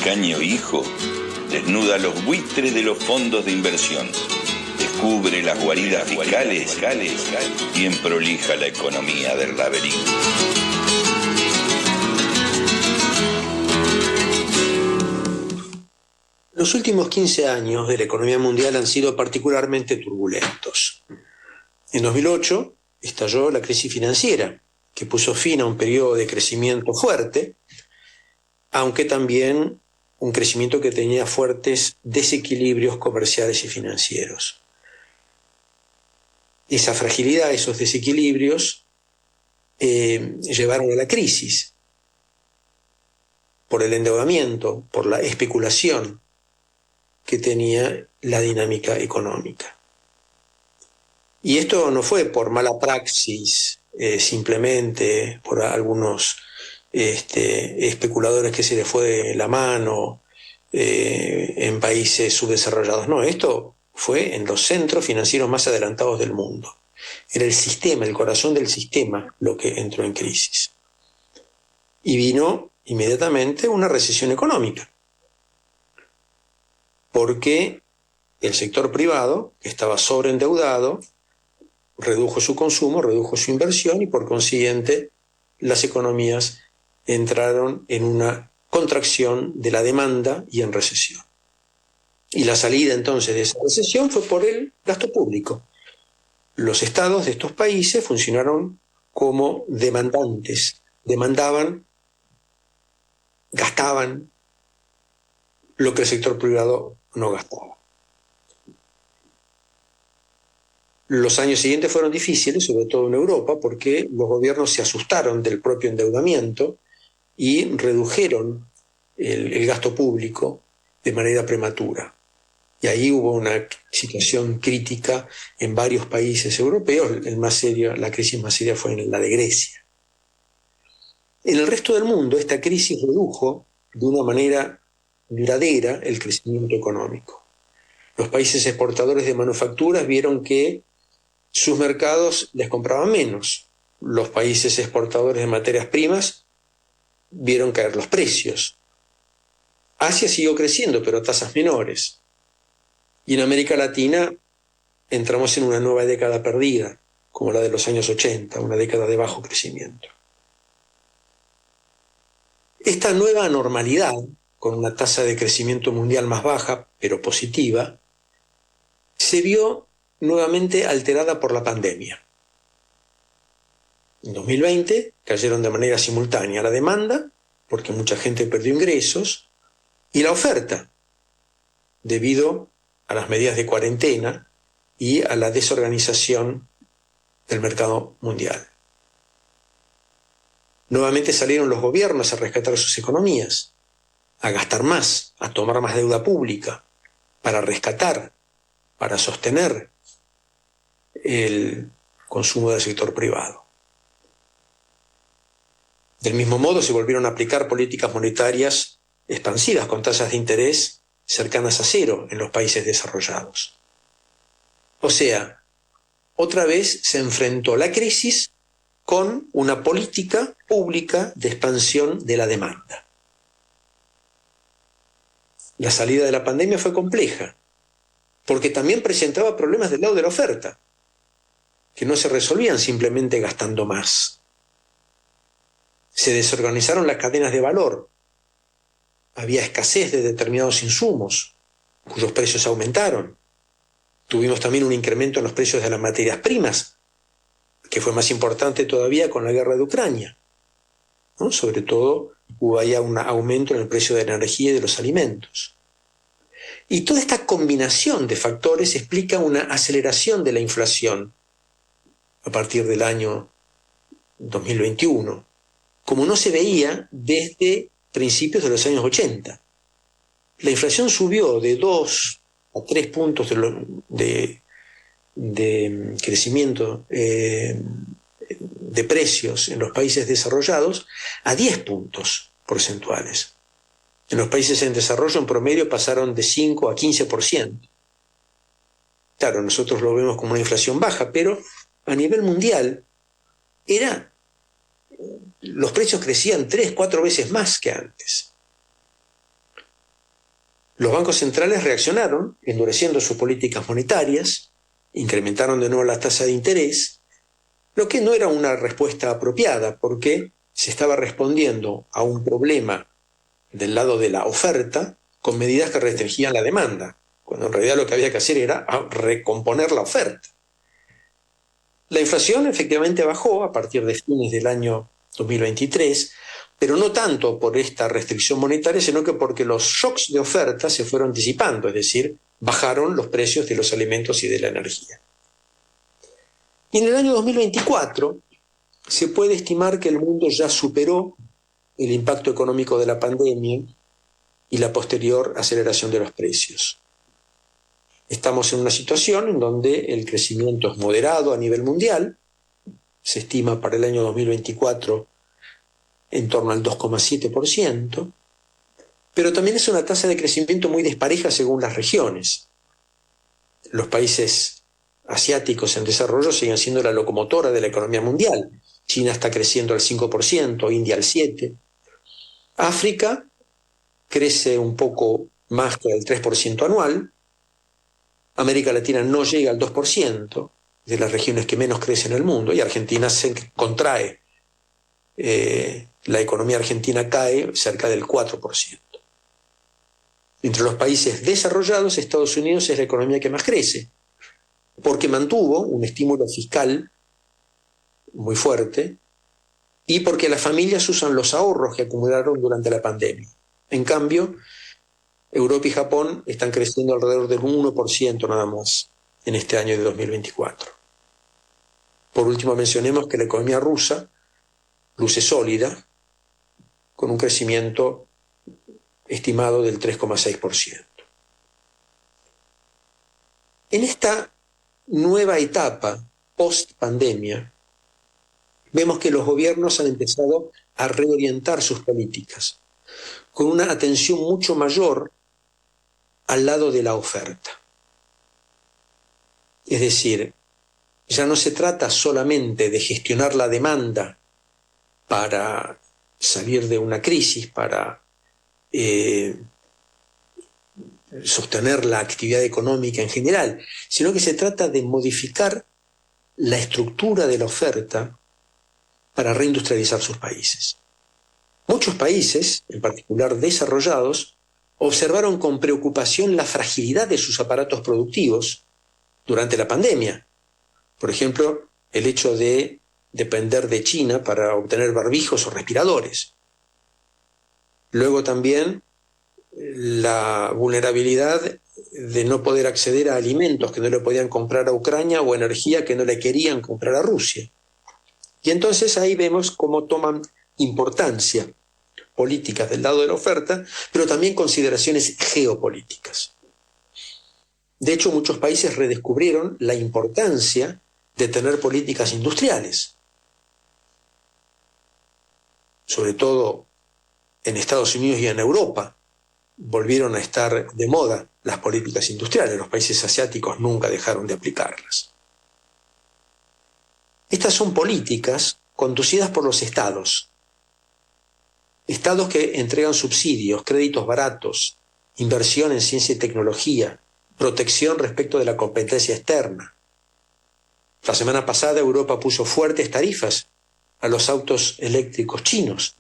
tacaño hijo desnuda los buitres de los fondos de inversión, descubre las guaridas fiscales y emprolija la economía del laberinto. Los últimos 15 años de la economía mundial han sido particularmente turbulentos. En 2008 estalló la crisis financiera, que puso fin a un periodo de crecimiento fuerte, aunque también un crecimiento que tenía fuertes desequilibrios comerciales y financieros. Esa fragilidad, esos desequilibrios, llevaron a la crisis por el endeudamiento, por la especulación que tenía la dinámica económica. Y esto no fue por mala praxis, simplemente por algunos especuladores que se les fue la mano en países subdesarrollados. No, esto fue en los centros financieros más adelantados del mundo. Era el sistema, el corazón del sistema, lo que entró en crisis. Y vino inmediatamente una recesión económica, porque el sector privado, que estaba sobreendeudado, redujo su consumo, redujo su inversión y por consiguiente las economías entraron en una contracción de la demanda y en recesión. Y la salida entonces de esa recesión fue por el gasto público. Los estados de estos países funcionaron como demandantes, demandaban, gastaban lo que el sector privado no gastaba. Los años siguientes fueron difíciles, sobre todo en Europa, porque los gobiernos se asustaron del propio endeudamiento y redujeron el gasto público de manera prematura. Y ahí hubo una situación crítica en varios países europeos. La crisis más seria fue en la de Grecia. En el resto del mundo, esta crisis redujo de una manera duradera el crecimiento económico. Los países exportadores de manufacturas vieron que sus mercados les compraban menos. Los países exportadores de materias primas vieron caer los precios. Asia siguió creciendo, pero a tasas menores. Y en América Latina entramos en una nueva década perdida, como la de los años 80, una década de bajo crecimiento. Esta nueva anormalidad, con una tasa de crecimiento mundial más baja, pero positiva, se vio nuevamente alterada por la pandemia. En 2020 cayeron de manera simultánea la demanda, porque mucha gente perdió ingresos, y la oferta, debido a las medidas de cuarentena y a la desorganización del mercado mundial. Nuevamente salieron los gobiernos a rescatar sus economías, a gastar más, a tomar más deuda pública, para rescatar, para sostener el consumo del sector privado. Del mismo modo, se volvieron a aplicar políticas monetarias expansivas con tasas de interés cercanas a cero en los países desarrollados. O sea, otra vez se enfrentó la crisis con una política pública de expansión de la demanda. La salida de la pandemia fue compleja, porque también presentaba problemas del lado de la oferta, que no se resolvían simplemente gastando más. Se desorganizaron las cadenas de valor. Había escasez de determinados insumos, cuyos precios aumentaron. Tuvimos también un incremento en los precios de las materias primas, que fue más importante todavía con la guerra de Ucrania, ¿no? Sobre todo hubo allá un aumento en el precio de la energía y de los alimentos. Y toda esta combinación de factores explica una aceleración de la inflación a partir del año 2021, como no se veía desde principios de los años 80. La inflación subió de 2 a 3 puntos de crecimiento de precios en los países desarrollados a 10 puntos porcentuales. En los países en desarrollo, en promedio, pasaron de 5 a 15%. Claro, nosotros lo vemos como una inflación baja, pero a nivel mundial los precios crecían 3, 4 veces más que antes. Los bancos centrales reaccionaron, endureciendo sus políticas monetarias, incrementaron de nuevo la tasa de interés, lo que no era una respuesta apropiada porque se estaba respondiendo a un problema del lado de la oferta con medidas que restringían la demanda, cuando en realidad lo que había que hacer era recomponer la oferta. La inflación efectivamente bajó a partir de fines del año 2023, pero no tanto por esta restricción monetaria, sino que porque los shocks de oferta se fueron disipando, es decir, bajaron los precios de los alimentos y de la energía. Y en el año 2024 se puede estimar que el mundo ya superó el impacto económico de la pandemia y la posterior aceleración de los precios. Estamos en una situación en donde el crecimiento es moderado a nivel mundial, se estima para el año 2024 en torno al 2,7%, pero también es una tasa de crecimiento muy despareja según las regiones. Los países asiáticos en desarrollo siguen siendo la locomotora de la economía mundial. China está creciendo al 5%, India al 7%. África crece un poco más que el 3% anual. América Latina no llega al 2%, de las regiones que menos crecen en el mundo, y Argentina se contrae. La economía argentina cae cerca del 4%. Entre los países desarrollados, Estados Unidos es la economía que más crece, porque mantuvo un estímulo fiscal muy fuerte y porque las familias usan los ahorros que acumularon durante la pandemia. En cambio, Europa y Japón están creciendo alrededor del 1% nada más en este año de 2024. Por último, mencionemos que la economía rusa luce sólida, con un crecimiento estimado del 3,6%. En esta nueva etapa post-pandemia, vemos que los gobiernos han empezado a reorientar sus políticas, con una atención mucho mayor al lado de la oferta. Es decir, ya no se trata solamente de gestionar la demanda para salir de una crisis, para sostener la actividad económica en general, sino que se trata de modificar la estructura de la oferta para reindustrializar sus países. Muchos países, en particular desarrollados, observaron con preocupación la fragilidad de sus aparatos productivos durante la pandemia. Por ejemplo, el hecho de depender de China para obtener barbijos o respiradores. Luego también la vulnerabilidad de no poder acceder a alimentos que no le podían comprar a Ucrania o energía que no le querían comprar a Rusia. Y entonces ahí vemos cómo toman importancia políticas del lado de la oferta, pero también consideraciones geopolíticas. De hecho, muchos países redescubrieron la importancia de tener políticas industriales. Sobre todo en Estados Unidos y en Europa volvieron a estar de moda las políticas industriales. Los países asiáticos nunca dejaron de aplicarlas. Estas son políticas conducidas por los estados. Estados que entregan subsidios, créditos baratos, inversión en ciencia y tecnología, protección respecto de la competencia externa. La semana pasada Europa puso fuertes tarifas a los autos eléctricos chinos.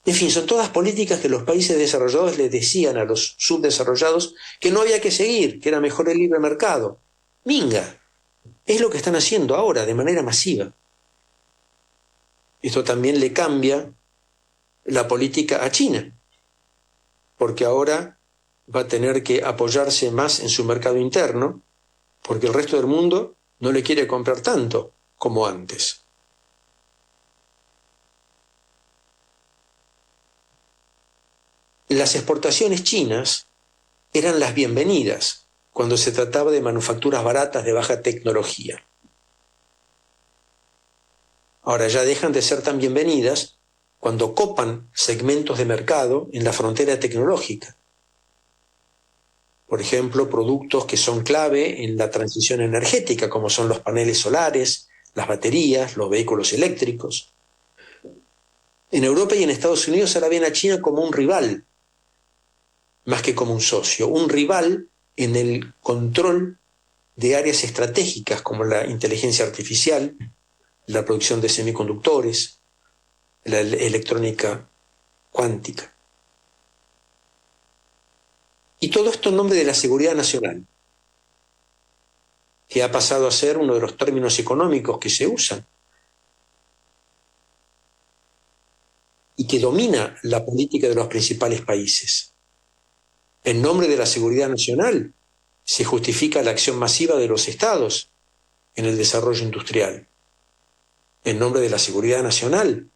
En fin, son todas políticas que los países desarrollados les decían a los subdesarrollados que no había que seguir, que era mejor el libre mercado. Minga, es lo que están haciendo ahora de manera masiva. Esto también le cambia la política a China, porque ahora va a tener que apoyarse más en su mercado interno, porque el resto del mundo no le quiere comprar tanto como antes. Las exportaciones chinas eran las bienvenidas cuando se trataba de manufacturas baratas de baja tecnología. Ahora ya dejan de ser tan bienvenidas cuando copan segmentos de mercado en la frontera tecnológica. Por ejemplo, productos que son clave en la transición energética, como son los paneles solares, las baterías, los vehículos eléctricos. En Europa y en Estados Unidos ahora ven a China como un rival, más que como un socio, un rival en el control de áreas estratégicas como la inteligencia artificial, la producción de semiconductores, la electrónica cuántica. Y todo esto en nombre de la seguridad nacional, que ha pasado a ser uno de los términos económicos que se usan y que domina la política de los principales países. En nombre de la seguridad nacional se justifica la acción masiva de los estados en el desarrollo industrial. En nombre de la seguridad nacional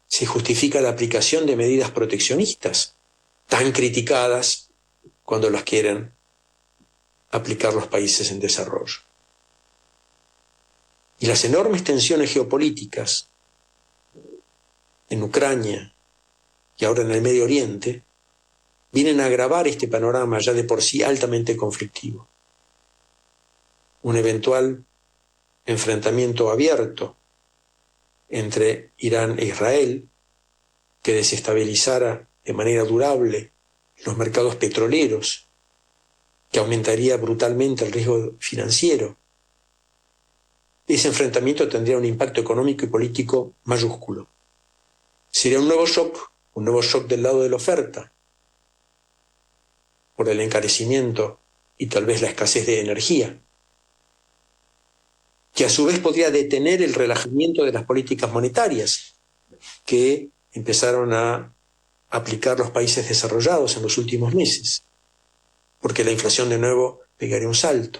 se justifica la aplicación de medidas proteccionistas, tan criticadas cuando las quieren aplicar los países en desarrollo. Y las enormes tensiones geopolíticas en Ucrania y ahora en el Medio Oriente vienen a agravar este panorama ya de por sí altamente conflictivo. Un eventual enfrentamiento abierto entre Irán e Israel, que desestabilizara de manera durable los mercados petroleros, que aumentaría brutalmente el riesgo financiero. Ese enfrentamiento tendría un impacto económico y político mayúsculo. Sería un nuevo shock del lado de la oferta, por el encarecimiento y tal vez la escasez de energía, que a su vez podría detener el relajamiento de las políticas monetarias que empezaron a aplicar los países desarrollados en los últimos meses, porque la inflación de nuevo pegaría un salto.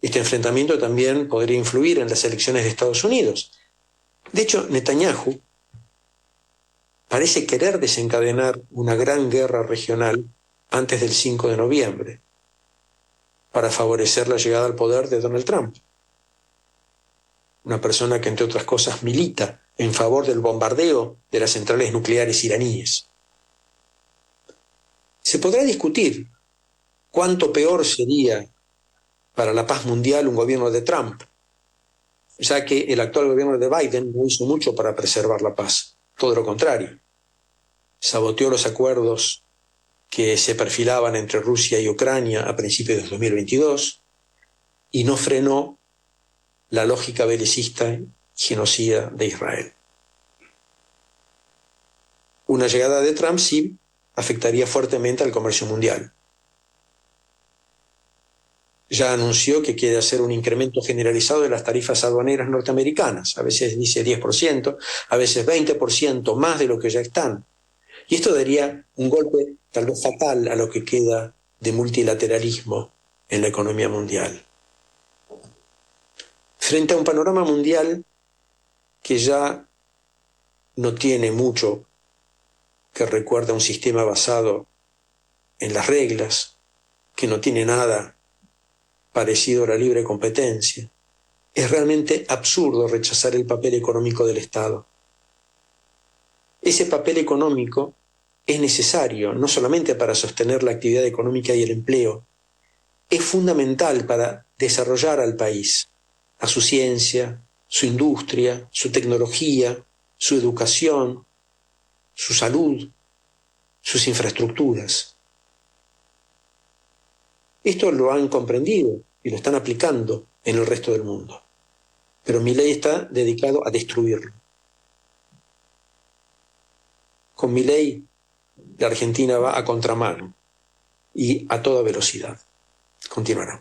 Este enfrentamiento también podría influir en las elecciones de Estados Unidos. De hecho, Netanyahu parece querer desencadenar una gran guerra regional antes del 5 de noviembre para favorecer la llegada al poder de Donald Trump, una persona que, entre otras cosas, milita en favor del bombardeo de las centrales nucleares iraníes. Se podrá discutir cuánto peor sería para la paz mundial un gobierno de Trump, ya que el actual gobierno de Biden no hizo mucho para preservar la paz, todo lo contrario. Saboteó los acuerdos que se perfilaban entre Rusia y Ucrania a principios de 2022 y no frenó la lógica belicista y genocida de Israel. Una llegada de Trump sí afectaría fuertemente al comercio mundial. Ya anunció que quiere hacer un incremento generalizado de las tarifas aduaneras norteamericanas. A veces dice 10%, a veces 20% más de lo que ya están. Y esto daría un golpe tal vez fatal a lo que queda de multilateralismo en la economía mundial. Frente a un panorama mundial que ya no tiene mucho que recuerda a un sistema basado en las reglas, que no tiene nada parecido a la libre competencia, es realmente absurdo rechazar el papel económico del Estado. Ese papel económico es necesario no solamente para sostener la actividad económica y el empleo, es fundamental para desarrollar al país, a su ciencia, su industria, su tecnología, su educación, su salud, sus infraestructuras. Esto lo han comprendido y lo están aplicando en el resto del mundo. Pero Milei está dedicado a destruirlo. Con Milei, la Argentina va a contramano y a toda velocidad. Continuará.